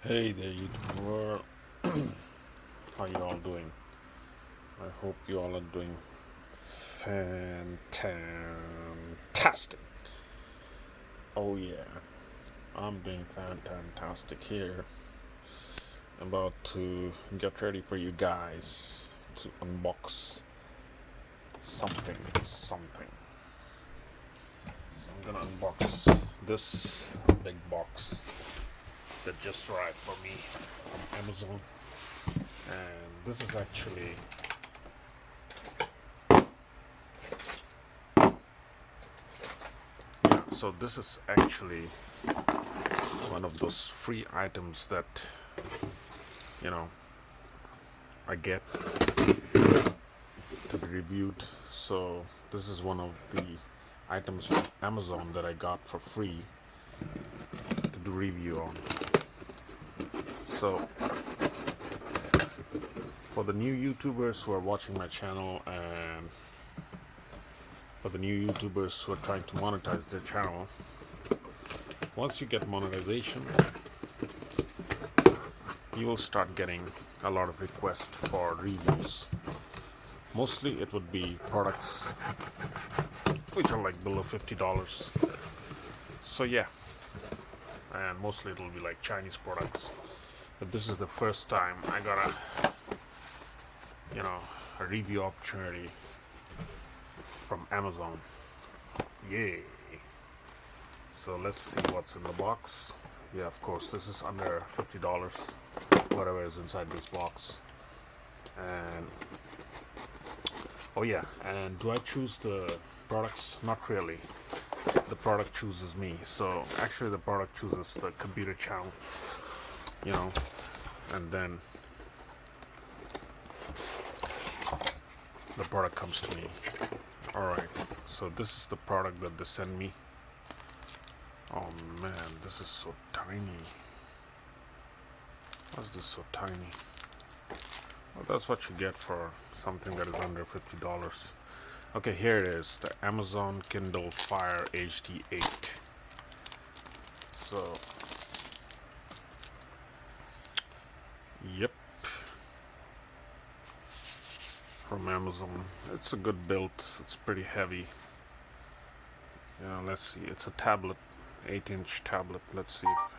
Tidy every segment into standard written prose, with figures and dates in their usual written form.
Hey there, YouTube world. How you all doing? I hope you all are doing fantastic. Oh yeah, I'm doing fantastic here. About to get ready for you guys to unbox something. So I'm gonna unbox this big box that just arrived for me from Amazon, and this is actually so this is actually one of those free items that you know I get to be reviewed. So this is one of the items from Amazon that I got for free to do review on. So for the new YouTubers who are watching my channel, and for the new YouTubers who are trying to monetize their channel, once you get monetization, you will start getting a lot of requests for reviews. Mostly it would be products which are like below $50. So yeah, and mostly it'll be like Chinese products. But this is the first time I got a review opportunity from Amazon. Yay! So let's see what's in the box. Yeah, of course, this is under $50, whatever is inside this box. And oh yeah, and do I choose the products? Not really. The product chooses me. So actually the product chooses the computer channel, you know, and then the product comes to me. Alright, so this is the product that they send me. Oh man, this is so tiny. Why is this so tiny? Well, that's what you get for something that is under $50. Okay, here it is, the Amazon Kindle Fire HD 8. So, yep, from Amazon. It's a good build, it's pretty heavy. Let's see, it's a tablet, 8-inch tablet. Let's see if,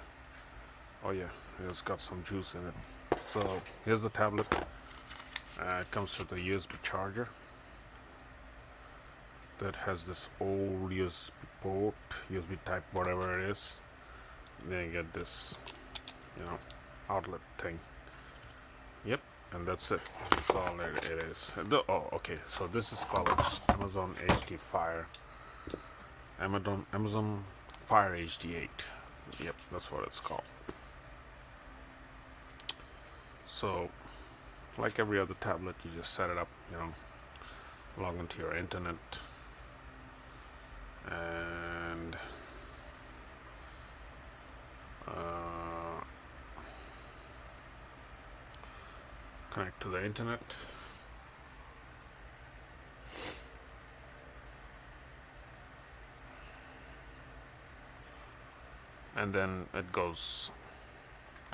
oh yeah, it's got some juice in it. So, here's the tablet. It comes with a USB charger that has this old USB port, USB type, whatever it is. Then you get this, outlet thing. Yep, and that's it. That's all it is. Oh, okay. So this is called Amazon HD Fire. Amazon Fire HD 8. Yep, that's what it's called. So, like every other tablet, you just set it up. Log into your internet, and connect to the internet. And then it goes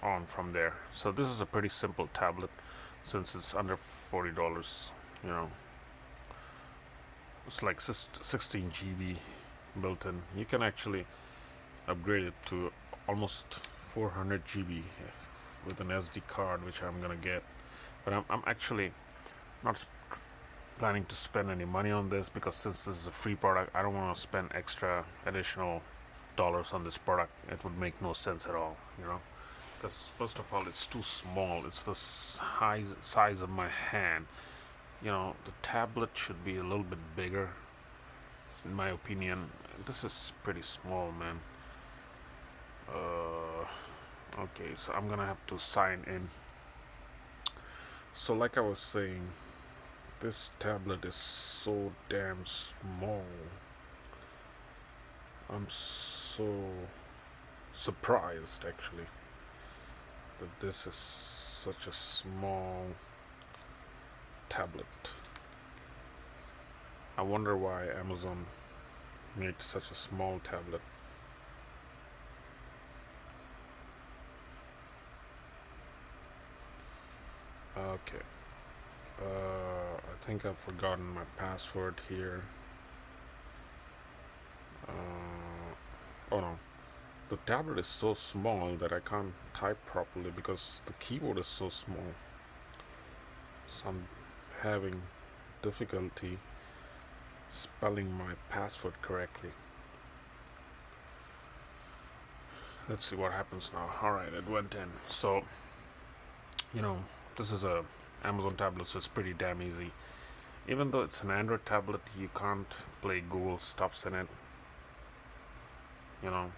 on from there. So this is a pretty simple tablet since it's under $40. You know, it's like 16 GB built in. You can actually upgrade it to almost 400 GB with an SD card, which I'm gonna get. But I'm actually not planning to spend any money on this, because since this is a free product, I don't want to spend extra additional dollars on this product. It would make no sense at all, because first of all, it's too small. It's the size of my hand. The tablet should be a little bit bigger, in my opinion. This is pretty small, man. Okay, so I'm gonna have to sign in. So like I was saying, this tablet is so damn small. I'm so surprised, actually, that this is such a small tablet. I wonder why Amazon made such a small tablet. Okay. I think I've forgotten my password here. Oh no. The tablet is so small that I can't type properly because the keyboard is so small. So I'm having difficulty spelling my password correctly. Let's see what happens now. Alright, it went in. So, you know, this is a Amazon tablet, so it's pretty damn easy. Even though it's an Android tablet, you can't play Google stuffs in it. You know,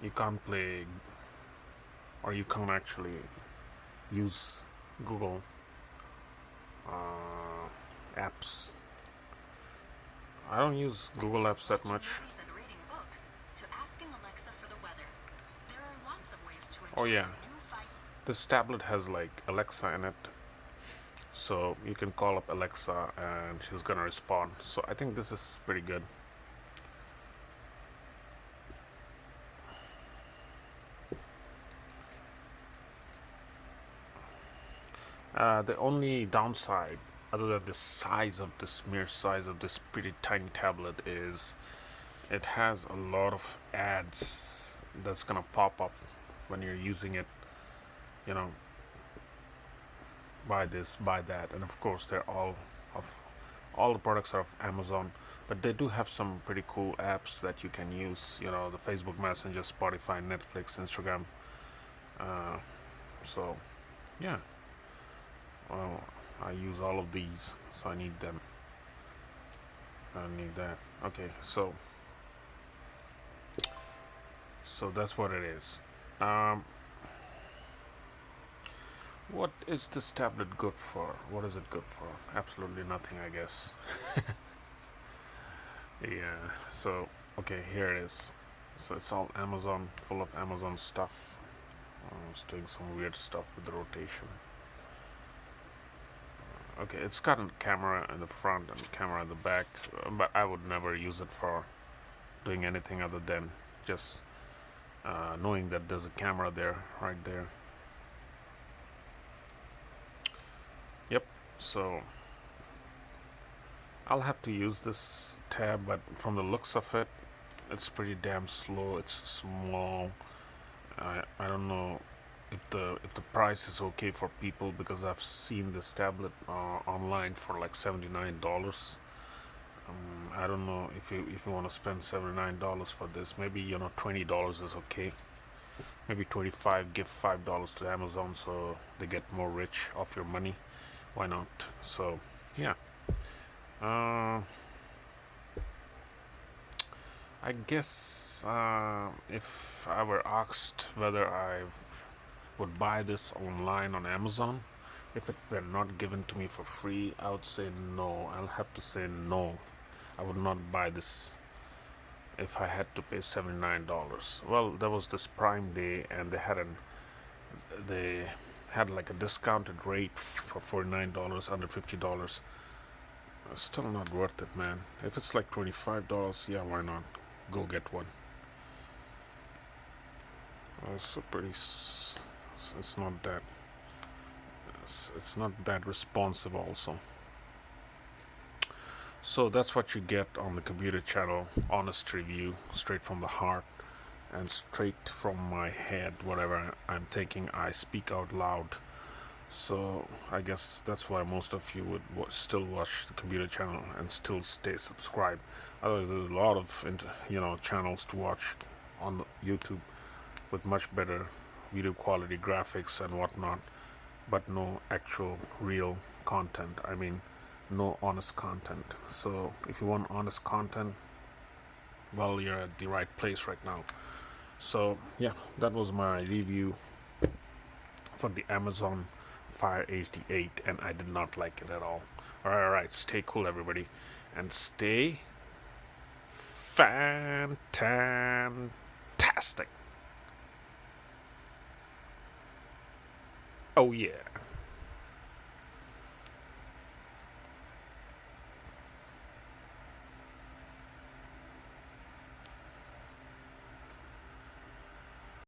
you can't play, or you can't actually use Google apps. I don't use Google apps that much. Oh yeah, this tablet has like Alexa in it, so you can call up Alexa and she's gonna respond. So I think this is pretty good. The only downside, other than the size of this mere size of this pretty tiny tablet, is it has a lot of ads that's gonna pop up when you're using it. You know, buy this, buy that, and of course they're of all the products are of Amazon, but they do have some pretty cool apps that you can use. You know, the Facebook Messenger, Spotify, Netflix, Instagram. Uh, so, yeah. Well, I use all of these, so I need them. I need that. Okay, so that's what it is. Um, what is this tablet good for? What is it good for? Absolutely nothing, I guess. Yeah. So, okay, here it is. So it's all Amazon, full of Amazon stuff. It's doing some weird stuff with the rotation. Okay, it's got a camera in the front and a camera in the back, but I would never use it for doing anything other than just knowing that there's a camera there, right there. Yep. So I'll have to use this tab, but from the looks of it, it's pretty damn slow. It's small. I don't know if the price is okay for people, because I've seen this tablet online for like $79. I don't know if you want to spend $79 for this. Maybe $20 is okay. Maybe 25. Give $5 to Amazon so they get more rich off your money. Why not? So yeah. Uh, I guess if I were asked whether I would buy this online on Amazon, if it were not given to me for free, I would say no. I'll have to say no. I would not buy this if I had to pay $79. Well, there was this Prime Day, and they had like a discounted rate for $49, under $50. It's still not worth it, man. If it's like $25, yeah, why not? Go get one. It's a pretty. It's not that. It's not that responsive, also. So that's what you get on the computer channel. Honest review, straight from the heart, and straight from my head. Whatever I'm thinking, I speak out loud. So I guess that's why most of you would still watch the computer channel and still stay subscribed. Otherwise, there's a lot of channels to watch on the YouTube with much better video quality, graphics, and whatnot, but no actual real content. I mean, no honest content. So if you want honest content, well, you're at the right place right now. So yeah, that was my review for the Amazon Fire HD8, and I did not like it at all. Alright, stay cool, everybody, and stay fantastic. Oh yeah.